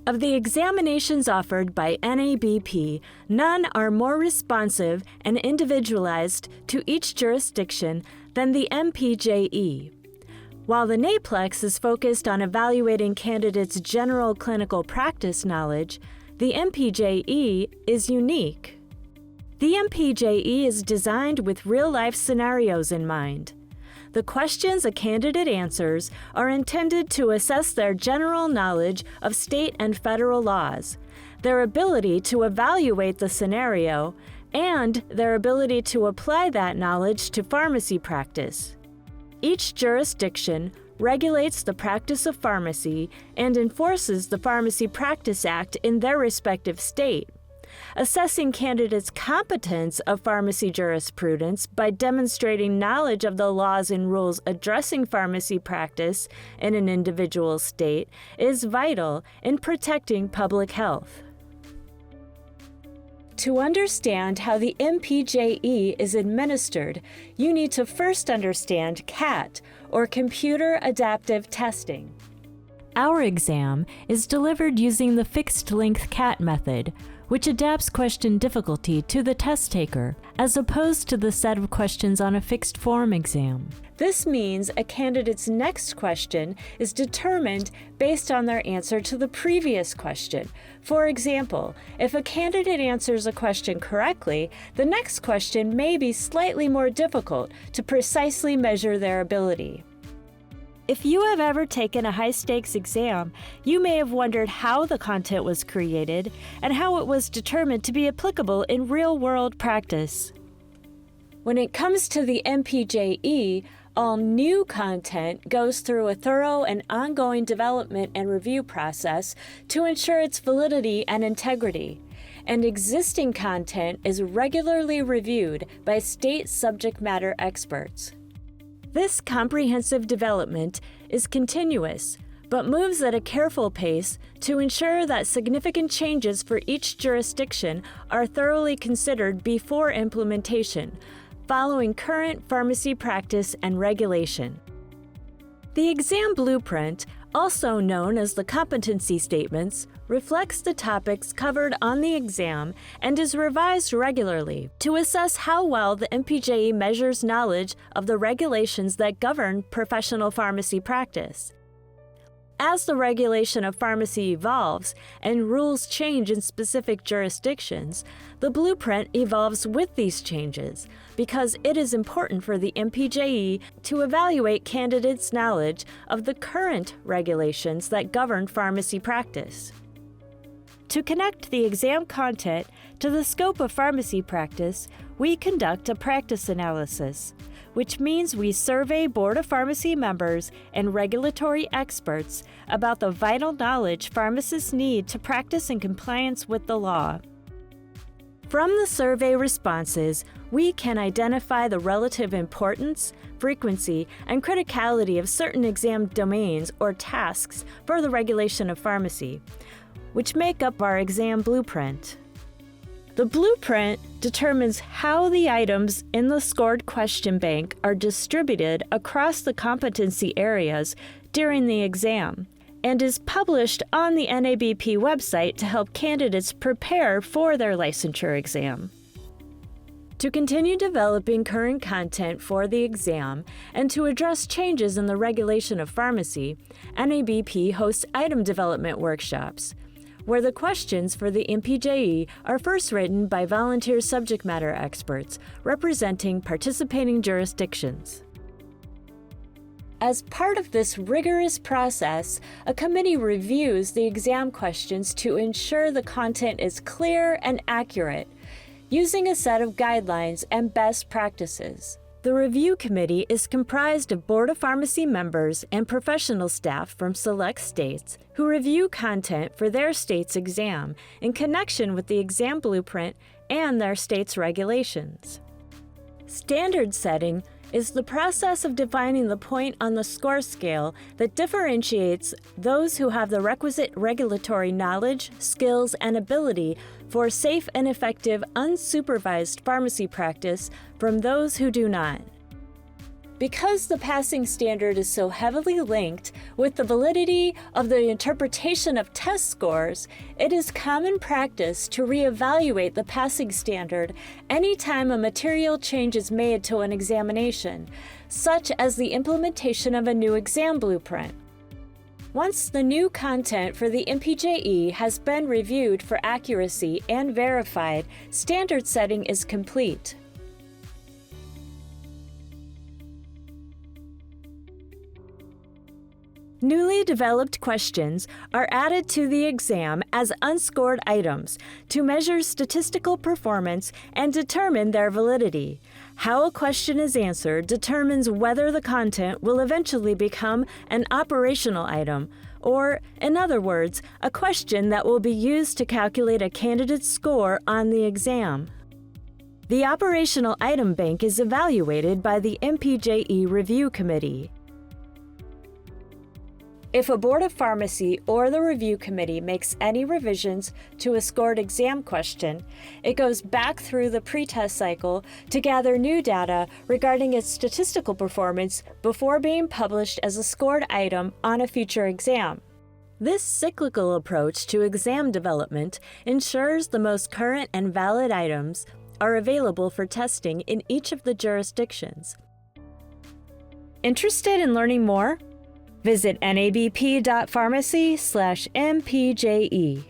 Of the examinations offered by NABP, none are more responsive and individualized to each jurisdiction than the MPJE. While the NAPLEX is focused on evaluating candidates' general clinical practice knowledge, the MPJE is unique. The MPJE is designed with real-life scenarios in mind. The questions a candidate answers are intended to assess their general knowledge of state and federal laws, their ability to evaluate the scenario, and their ability to apply that knowledge to pharmacy practice. Each jurisdiction regulates the practice of pharmacy and enforces the Pharmacy Practice Act in their respective state. Assessing candidates' competence of pharmacy jurisprudence by demonstrating knowledge of the laws and rules addressing pharmacy practice in an individual state is vital in protecting public health. To understand how the MPJE is administered, you need to first understand CAT, or Computer Adaptive Testing. Our exam is delivered using the fixed-length CAT method, which adapts question difficulty to the test taker, as opposed to the set of questions on a fixed-form exam. This means a candidate's next question is determined based on their answer to the previous question. For example, if a candidate answers a question correctly, the next question may be slightly more difficult to precisely measure their ability. If you have ever taken a high-stakes exam, you may have wondered how the content was created and how it was determined to be applicable in real-world practice. When it comes to the MPJE, all new content goes through a thorough and ongoing development and review process to ensure its validity and integrity, and existing content is regularly reviewed by state subject matter experts. This comprehensive development is continuous, but moves at a careful pace to ensure that significant changes for each jurisdiction are thoroughly considered before implementation, following current pharmacy practice and regulation. The exam blueprint, also known as the competency statements, reflects the topics covered on the exam and is revised regularly to assess how well the MPJE measures knowledge of the regulations that govern professional pharmacy practice. As the regulation of pharmacy evolves and rules change in specific jurisdictions, the blueprint evolves with these changes because it is important for the MPJE to evaluate candidates' knowledge of the current regulations that govern pharmacy practice. To connect the exam content to the scope of pharmacy practice, we conduct a practice analysis, which means we survey Board of Pharmacy members and regulatory experts about the vital knowledge pharmacists need to practice in compliance with the law. From the survey responses, we can identify the relative importance, frequency, and criticality of certain exam domains or tasks for the regulation of pharmacy, which make up our exam blueprint. The blueprint determines how the items in the scored question bank are distributed across the competency areas during the exam and is published on the NABP website to help candidates prepare for their licensure exam. To continue developing current content for the exam and to address changes in the regulation of pharmacy, NABP hosts item development workshops, where the questions for the MPJE are first written by volunteer subject matter experts representing participating jurisdictions. As part of this rigorous process, a committee reviews the exam questions to ensure the content is clear and accurate, using a set of guidelines and best practices. The review committee is comprised of Board of Pharmacy members and professional staff from select states who review content for their state's exam in connection with the exam blueprint and their state's regulations. Standard setting is the process of defining the point on the score scale that differentiates those who have the requisite regulatory knowledge, skills, and ability for safe and effective unsupervised pharmacy practice from those who do not. Because the passing standard is so heavily linked with the validity of the interpretation of test scores, it is common practice to reevaluate the passing standard anytime a material change is made to an examination, such as the implementation of a new exam blueprint. Once the new content for the MPJE has been reviewed for accuracy and verified, standard setting is complete. Newly developed questions are added to the exam as unscored items to measure statistical performance and determine their validity. How a question is answered determines whether the content will eventually become an operational item, or, in other words, a question that will be used to calculate a candidate's score on the exam. The operational item bank is evaluated by the MPJE Review Committee. If a Board of Pharmacy or the Review Committee makes any revisions to a scored exam question, it goes back through the pretest cycle to gather new data regarding its statistical performance before being published as a scored item on a future exam. This cyclical approach to exam development ensures the most current and valid items are available for testing in each of the jurisdictions. Interested in learning more? Visit nabp.pharmacy/MPJE.